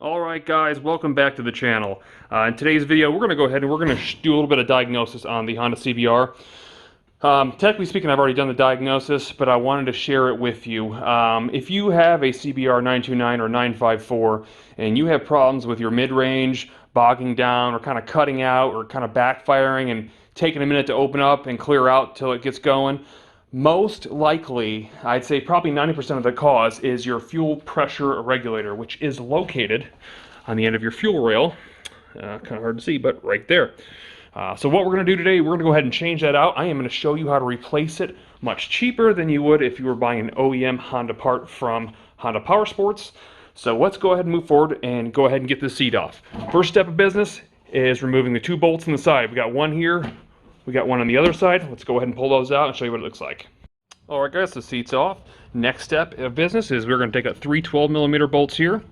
Alright guys, welcome back to the channel. In today's video we're going to go ahead and we're going to do a little bit of diagnosis on the Honda CBR. Technically speaking, I've already done the diagnosis, but I wanted to share it with you. If you have a CBR929 or 954 and you have problems with your mid-range, bogging down, or kind of cutting out, or kind of backfiring and taking a minute to open up and clear out till it gets going, most likely, I'd say probably 90% of the cause is your fuel pressure regulator, which is located on the end of your fuel rail. Kind of hard to see, but right there. So what we're going to do today, we're going to go ahead and change that out. I am going to show you how to replace it much cheaper than you would if you were buying an OEM Honda part from Honda Power Sports. So let's go ahead and move forward and go ahead and get this seat off. First step of business is removing the two bolts on the side. We got one here. We got one on the other side. Let's go ahead and pull those out and show you what it looks like. Alright guys, the seat's off. Next step of business is we're going to take out three 12mm bolts here.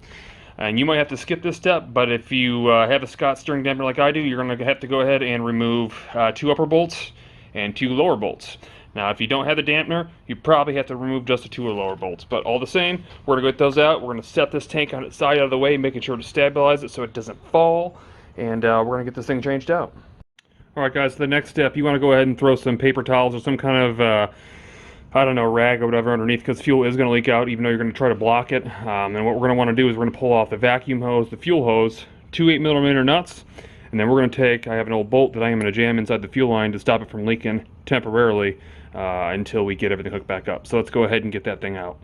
And you might have to skip this step, but if you have a Scott steering dampener like I do, you're going to have to go ahead and remove two upper bolts and two lower bolts. Now if you don't have the dampener, you probably have to remove just the two lower bolts. But all the same, we're going to get those out. We're going to set this tank on its side out of the way, making sure to stabilize it so it doesn't fall. And we're going to get this thing changed out. Alright guys, the next step, you want to go ahead and throw some paper towels or some kind of, I don't know, rag or whatever underneath, because fuel is going to leak out even though you're going to try to block it. And what we're going to want to do is we're going to pull off the vacuum hose, the fuel hose, two 8mm nuts, and then we're going to take, I have an old bolt that I am going to jam inside the fuel line to stop it from leaking temporarily until we get everything hooked back up. So let's go ahead and get that thing out.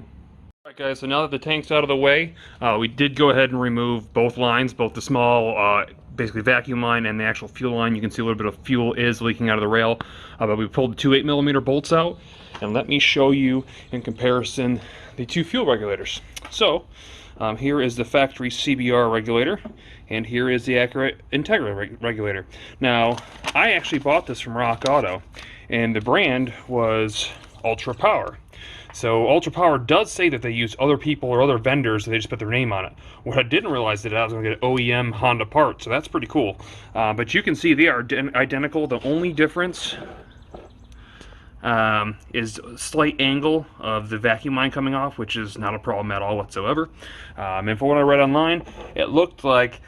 Alright guys, so now that the tank's out of the way, we did go ahead and remove both lines, both the small basically vacuum line and the actual fuel line. You can see a little bit of fuel is leaking out of the rail, but we pulled the two 8mm bolts out, and let me show you in comparison the two fuel regulators. So here is the factory CBR regulator, and here is the Acura Integra regulator. Now I actually bought this from Rock Auto, and the brand was Ultra Power. So Ultra Power does say that they use other people or other vendors, they just put their name on it. What I didn't realize that I was going to get an OEM Honda part, so that's pretty cool. But you can see they are identical. The only difference is a slight angle of the vacuum line coming off, which is not a problem at all whatsoever. And for what I read online, it looked like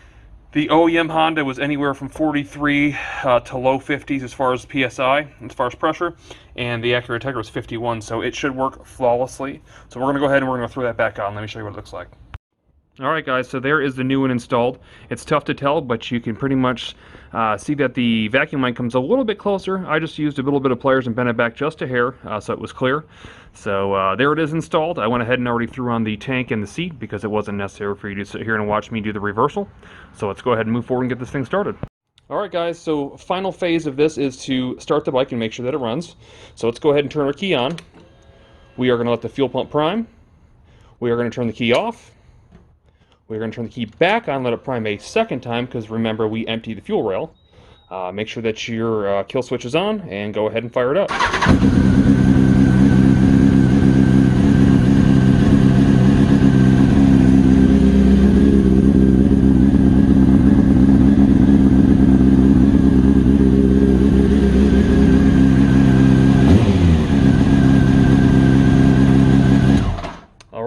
the OEM Honda was anywhere from 43 to low 50s as far as PSI, as far as pressure, and the Acura Integra was 51, so it should work flawlessly. So we're going to go ahead and we're going to throw that back on. Let me show you what it looks like. Alright guys, so there is the new one installed. It's tough to tell, but you can pretty much see that the vacuum line comes a little bit closer. I just used a little bit of pliers and bent it back just a hair so it was clear. So there it is installed. I went ahead and already threw on the tank and the seat because it wasn't necessary for you to sit here and watch me do the reversal. So let's go ahead and move forward and get this thing started. Alright guys, so final phase of this is to start the bike and make sure that it runs. So let's go ahead and turn our key on. We are going to let the fuel pump prime. We are going to turn the key off. We're going to turn the key back on, let it prime a second time, because remember, we empty the fuel rail. Make sure that your kill switch is on, and go ahead and fire it up.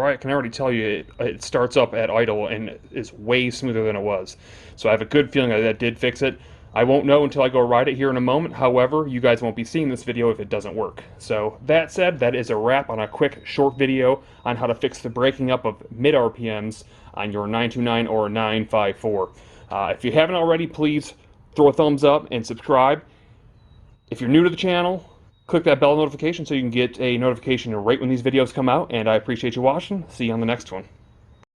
I can already tell you it starts up at idle and is way smoother than it was. So I have a good feeling that did fix it. I won't know until I go ride it here in a moment. However, you guys won't be seeing this video if it doesn't work. So that said, that is a wrap on a quick short video on how to fix the breaking up of mid RPMs on your 929 or 954. If you haven't already, please throw a thumbs up and subscribe. If you're new to the channel, click that bell notification so you can get a notification right when these videos come out, and I appreciate you watching. See you on the next one.